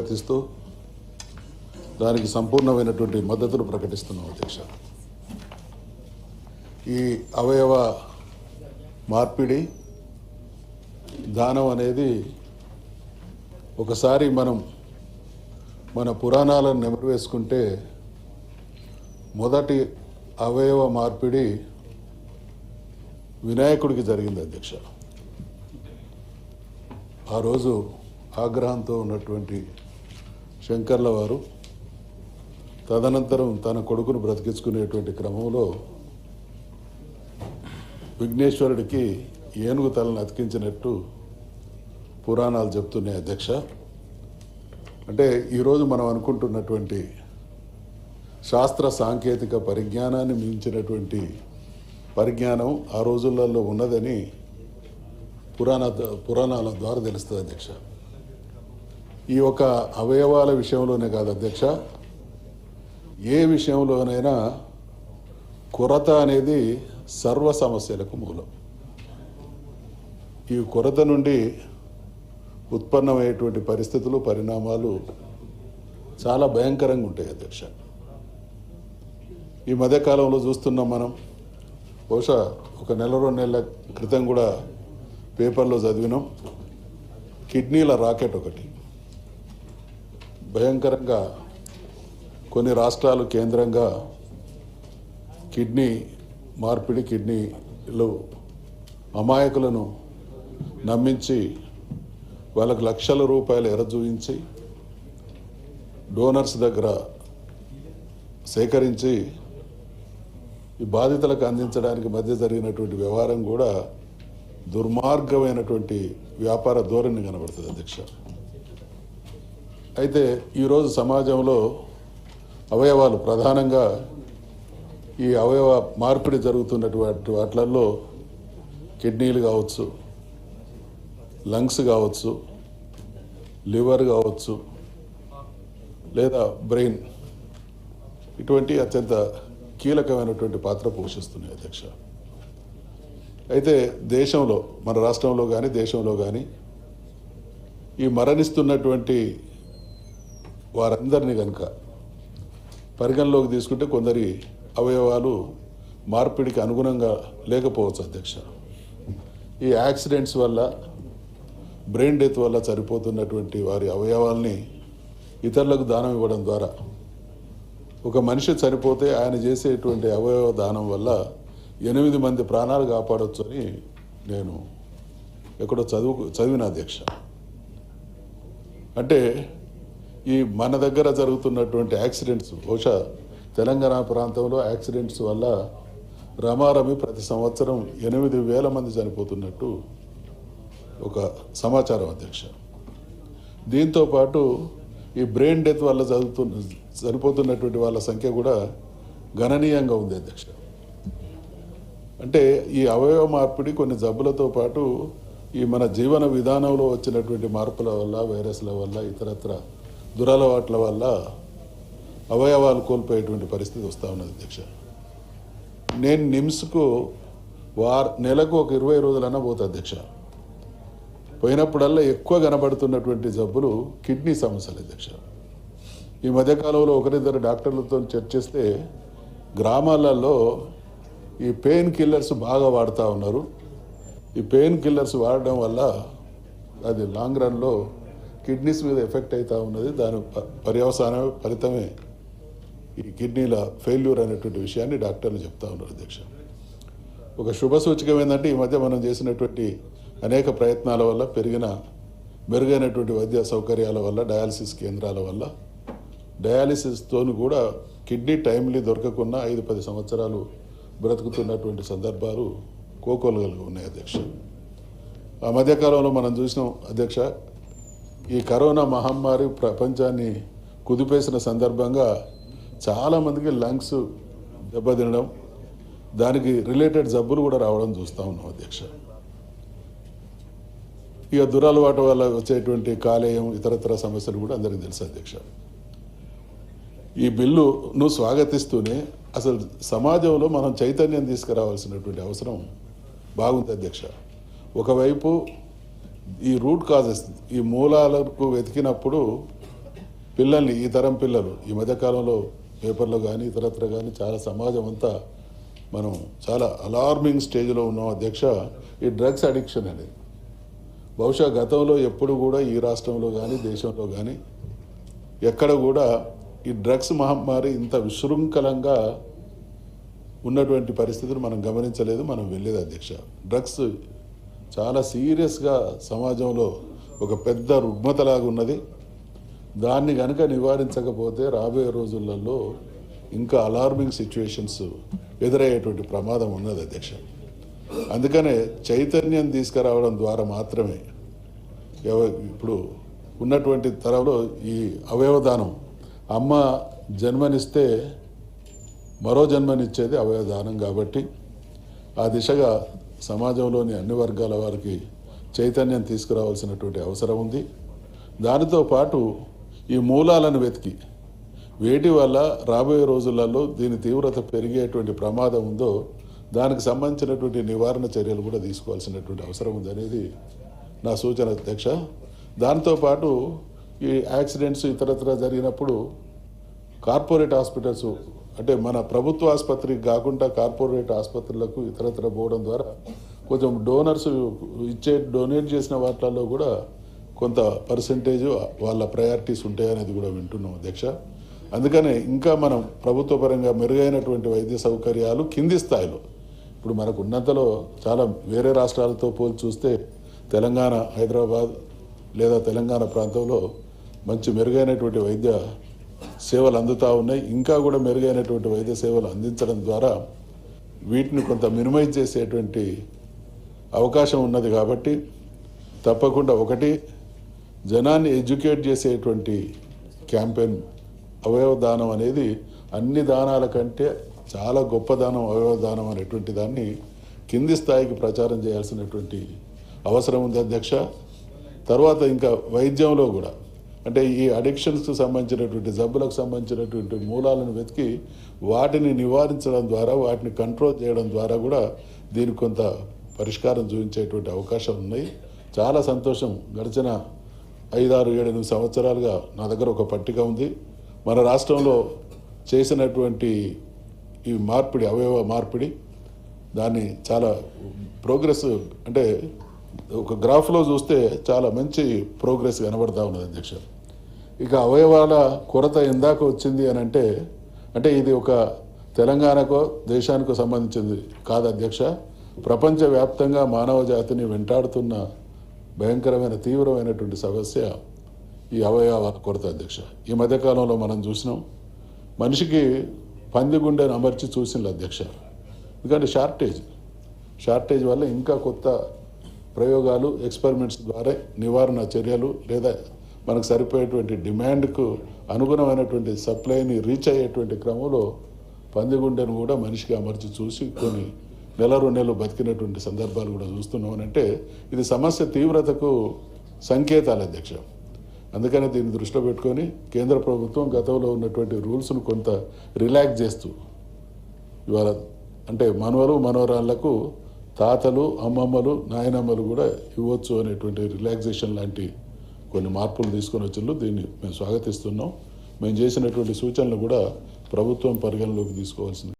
స్వాగతిస్తూ దానికి సంపూర్ణమైనటువంటి మద్దతును ప్రకటిస్తున్నాం అధ్యక్ష. ఈ అవయవ మార్పిడి దానం అనేది ఒకసారి మనం మన పురాణాలను నెమరు వేసుకుంటే మొదటి అవయవ మార్పిడి వినాయకుడికి జరిగింది అధ్యక్ష. ఆ రోజు ఆగ్రహంతో ఉన్నటువంటి శంకర్ల వారు తదనంతరం తన కొడుకును బ్రతికించుకునేటువంటి క్రమంలో విఘ్నేశ్వరుడికి ఏనుగు తలను అతికించినట్టు పురాణాలు చెప్తున్నాయి అధ్యక్ష. అంటే ఈరోజు మనం అనుకుంటున్నటువంటి శాస్త్ర సాంకేతిక పరిజ్ఞానాన్ని మించినటువంటి పరిజ్ఞానం ఆ రోజులలో ఉన్నదని పురాణాల ద్వారా తెలుస్తుంది అధ్యక్ష. ఈ ఒక అవయవాల విషయంలోనే కాదు అధ్యక్ష, ఏ విషయంలోనైనా కొరత అనేది సర్వ సమస్యలకు మూలం. ఈ కొరత నుండి ఉత్పన్నమయ్యేటువంటి పరిస్థితులు పరిణామాలు చాలా భయంకరంగా ఉంటాయి అధ్యక్ష. ఈ మధ్యకాలంలో చూస్తున్నాం మనం, బహుశా ఒక నెల 2 నెలల క్రితం కూడా పేపర్లో చదివినాం, కిడ్నీల రాకెట్ ఒకటి భయంకరంగా కొన్ని రాష్ట్రాలు కేంద్రంగా కిడ్నీ మార్పిడి, కిడ్నీలు అమాయకులను నమ్మించి వాళ్ళకు లక్షల రూపాయలు ఎరచూయించి డోనర్స్ దగ్గర సేకరించి ఈ బాధితులకు అందించడానికి మధ్య జరిగినటువంటి వ్యవహారం కూడా దుర్మార్గమైనటువంటి వ్యాపార ధోరణి కనబడుతుంది అధ్యక్ష. అయితే ఈరోజు సమాజంలో అవయవాలు ప్రధానంగా ఈ అవయవ మార్పిడి జరుగుతున్నటువంటి వాటిల్లో కిడ్నీలు కావచ్చు, లంగ్స్ కావచ్చు, లివర్ కావచ్చు, లేదా బ్రెయిన్, ఇటువంటి అత్యంత కీలకమైనటువంటి పాత్ర పోషిస్తున్నాయి అధ్యక్ష. అయితే దేశంలో, మన రాష్ట్రంలో కానీ దేశంలో కానీ ఈ మరణిస్తున్నటువంటి వారందరినీ కనుక పరిగణలోకి తీసుకుంటే కొందరి అవయవాలు మార్పిడికి అనుగుణంగా లేకపోవచ్చు అధ్యక్ష. ఈ యాక్సిడెంట్స్ వల్ల, బ్రెయిన్ డెత్ వల్ల చనిపోతున్నటువంటి వారి అవయవాల్ని ఇతరులకు దానం ఇవ్వడం ద్వారా, ఒక మనిషి చనిపోతే ఆయన చేసేటువంటి అవయవ దానం వల్ల 8 మంది ప్రాణాలు కాపాడవచ్చు అని నేను ఎక్కడో చదివిన అధ్యక్ష. అంటే ఈ మన దగ్గర జరుగుతున్నటువంటి యాక్సిడెంట్స్, బహుశా తెలంగాణ ప్రాంతంలో యాక్సిడెంట్స్ వల్ల రమారమి ప్రతి సంవత్సరం 8,000 మంది చనిపోతున్నట్టు ఒక సమాచారం అధ్యక్ష. దీంతోపాటు ఈ బ్రెయిన్ డెత్ వల్ల చనిపోతున్నటువంటి వాళ్ళ సంఖ్య కూడా గణనీయంగా ఉంది అధ్యక్ష. అంటే ఈ అవయవ మార్పిడి కొన్ని జబ్బులతో పాటు ఈ మన జీవన విధానంలో వచ్చినటువంటి మార్పుల వల్ల, వైరస్ల వల్ల, ఇతరత్ర దురలవాట్ల వల్ల అవయవాలు కోల్పోయేటువంటి పరిస్థితి వస్తూ ఉన్నది అధ్యక్ష. నేను నిమ్స్కు నెలకు ఒక 20 రోజులన్నా పోతా అధ్యక్ష. పోయినప్పుడల్లా ఎక్కువ కనబడుతున్నటువంటి జబ్బులు కిడ్నీ సమస్యలు అధ్యక్ష. ఈ మధ్యకాలంలో 1-2 డాక్టర్లతో చర్చిస్తే గ్రామాలలో ఈ పెయిన్ కిల్లర్స్ బాగా వాడుతూ ఉన్నారు. ఈ పెయిన్ కిల్లర్స్ వాడడం వల్ల అది లాంగ్ రన్లో కిడ్నీస్ మీద ఎఫెక్ట్ అవుతూ ఉన్నది. దాని పర్యవసాన ఫలితమే ఈ కిడ్నీల ఫెయిల్యూర్ అనేటువంటి విషయాన్ని డాక్టర్లు చెప్తా ఉన్నారు అధ్యక్ష. ఒక శుభ సూచకం ఏంటంటే ఈ మధ్య మనం చేసినటువంటి అనేక ప్రయత్నాల వల్ల మెరుగైనటువంటి వైద్య సౌకర్యాల వల్ల, డయాలసిస్ కేంద్రాల వల్ల, డయాలసిస్తో కూడా కిడ్నీ టైమ్లీ దొరకకుండా 5-10 సంవత్సరాలు బ్రతుకుతున్నటువంటి సందర్భాలు కోకొల్లలుగా ఉన్నాయి అధ్యక్ష. ఆ మధ్యకాలంలో మనం చూసినాం అధ్యక్ష, ఈ కరోనా మహమ్మారి ప్రపంచాన్ని కుదిపేసిన సందర్భంగా చాలామందికి లంగ్స్ దెబ్బతినడం, దానికి రిలేటెడ్ జబ్బులు కూడా రావడం చూస్తూ ఉన్నాం అధ్యక్ష. ఇక దురలవాటు వల్ల వచ్చేటువంటి కాలేయం, ఇతరత్ర సమస్యలు కూడా అందరికీ తెలుసు అధ్యక్ష. ఈ బిల్లును స్వాగతిస్తూనే అసలు సమాజంలో మనం చైతన్యం తీసుకురావాల్సినటువంటి అవసరం బాగుంది అధ్యక్ష. ఒకవైపు ఈ రూట్ కాజెస్, ఈ మూలాలకు వెతికినప్పుడు పిల్లల్ని ఈ తరం పిల్లలు ఈ మధ్యకాలంలో పేపర్లో కానీ ఇతరత్ర కానీ చాలా సమాజం అంతా మనం చాలా అలార్మింగ్ స్టేజ్లో ఉన్నాం అధ్యక్ష. ఈ డ్రగ్స్ అడిక్షన్ అనేది బహుశా గతంలో ఎప్పుడు కూడా ఈ రాష్ట్రంలో కానీ దేశంలో కానీ ఎక్కడ కూడా ఈ డ్రగ్స్ మహమ్మారి ఇంత విశృంఖలంగా ఉన్నటువంటి పరిస్థితిని మనం గమనించలేదు, మనం వెళ్ళేది అధ్యక్ష. డ్రగ్స్ చాలా సీరియస్గా సమాజంలో ఒక పెద్ద రుగ్మతలాగా ఉన్నది. దాన్ని కనుక నివారించకపోతే రాబోయే రోజులలో ఇంకా అలార్మింగ్ సిచ్యువేషన్స్ ఎదురయ్యేటువంటి ప్రమాదం ఉన్నది అధ్యక్ష. అందుకనే చైతన్యం తీసుకురావడం ద్వారా మాత్రమే ఇప్పుడు ఉన్నటువంటి తరంలో ఈ అవయవదానం, అమ్మ జన్మనిస్తే మరో జన్మనిచ్చేది అవయవదానం. కాబట్టి ఆ దిశగా సమాజంలోని అన్ని వర్గాల వారికి చైతన్యం తీసుకురావాల్సినటువంటి అవసరం ఉంది. దానితో పాటు ఈ మూలాలను వెతికి వేటి వల్ల రాబోయే రోజులలో దీని తీవ్రత పెరిగేటువంటి ప్రమాదం ఉందో దానికి సంబంధించినటువంటి నివారణ చర్యలు కూడా తీసుకోవాల్సినటువంటి అవసరం ఉందనేది నా సూచన అధ్యక్ష. దాంతోపాటు ఈ యాక్సిడెంట్స్ ఇతరత్ర జరిగినప్పుడు కార్పొరేట్ హాస్పిటల్స్ అంటే మన ప్రభుత్వ ఆసుపత్రికి కాకుండా కార్పొరేట్ ఆసుపత్రులకు ఇతరత్ర పోవడం ద్వారా కొంచెం డోనర్స్ డొనేట్ చేసిన వాటిల్లో కూడా కొంత పర్సంటేజ్ వాళ్ళ ప్రయారిటీస్ ఉంటాయనేది కూడా వింటున్నాం అధ్యక్ష. అందుకనే ఇంకా మనం ప్రభుత్వ పరంగా మెరుగైనటువంటి వైద్య సౌకర్యాలు కింది స్థాయిలో ఇప్పుడు మనకు ఉన్నంతలో చాలా వేరే రాష్ట్రాలతో పోల్చి చూస్తే తెలంగాణ, హైదరాబాద్ లేదా తెలంగాణ ప్రాంతంలో మంచి మెరుగైనటువంటి వైద్య సేవలు అందుతూ ఉన్నాయి. ఇంకా కూడా మెరుగైనటువంటి వైద్య సేవలు అందించడం ద్వారా వీటిని కొంత మినిమైజ్ చేసేటువంటి అవకాశం ఉన్నది. కాబట్టి తప్పకుండా ఒకటి జనాన్ని ఎడ్యుకేట్ చేసేటువంటి క్యాంపెయిన్ అవయవ దానం అనేది అన్ని దానాల కంటే చాలా గొప్ప దానం అవయవ దానం అనేటువంటి దాన్ని కింది స్థాయికి ప్రచారం చేయాల్సినటువంటి అవసరం ఉంది అధ్యక్ష. తర్వాత ఇంకా వైద్యంలో కూడా అంటే ఈ అడిక్షన్స్కి సంబంధించినటువంటి జబ్బులకు సంబంధించినటువంటి మూలాలను వెతికి వాటిని నివారించడం ద్వారా వాటిని కంట్రోల్ చేయడం ద్వారా కూడా దీనికి కొంత పరిష్కారం చూపించేటువంటి అవకాశం ఉన్నాయి. చాలా సంతోషం. గడిచిన 5, 6, 7, 8 సంవత్సరాలుగా నా దగ్గర ఒక పట్టిక ఉంది. మన రాష్ట్రంలో చేసినటువంటి ఈ మార్పిడి, అవయవ మార్పిడి, దాన్ని చాలా ప్రోగ్రెస్ అంటే ఒక గ్రాఫ్లో చూస్తే చాలా మంచి ప్రోగ్రెస్ కనబడతా ఉన్నది అధ్యక్ష. ఇక అవయవాల కొరత ఎందాక వచ్చింది అని అంటే ఇది ఒక తెలంగాణకో దేశానికో సంబంధించింది కాదు అధ్యక్ష. ప్రపంచవ్యాప్తంగా మానవ జాతిని వెంటాడుతున్న భయంకరమైన తీవ్రమైనటువంటి సమస్య ఈ అవయవాల కొరత అధ్యక్ష. ఈ మధ్యకాలంలో మనం చూసినాం, మనిషికి పంది గుండెను అమర్చి చూసింది అధ్యక్ష. ఎందుకంటే షార్టేజ్ వల్ల ఇంకా కొత్త ప్రయోగాలు, ఎక్స్పెరిమెంట్స్ ద్వారా నివారణ చర్యలు లేదా మనకు సరిపోయేటువంటి డిమాండ్కు అనుగుణమైనటువంటి సప్లైని రీచ్ అయ్యేటువంటి క్రమంలో పంది గుండెను కూడా మనిషికి అమర్చి చూసి కొన్ని నెల 2 నెలలు బతికినటువంటి సందర్భాలు కూడా చూస్తున్నాం. అంటే ఇది సమస్య తీవ్రతకు సంకేతాలు అధ్యక్ష. అందుకనే దీన్ని దృష్టిలో పెట్టుకొని కేంద్ర ప్రభుత్వం గతంలో ఉన్నటువంటి రూల్స్ను కొంత రిలాక్స్ చేస్తూ ఇవాళ అంటే మనవరాళ్లకు తాతలు, అమ్మమ్మలు, నాయనమ్మలు కూడా ఇవ్వచ్చు అనేటువంటి రిలాక్సేషన్ లాంటి కొన్ని మార్పులు తీసుకొని వచ్చిండ్రు. దీన్ని మేము స్వాగతిస్తున్నాం. మేము చేసినటువంటి సూచనలు కూడా ప్రభుత్వం పరిగణలోకి తీసుకోవాల్సింది.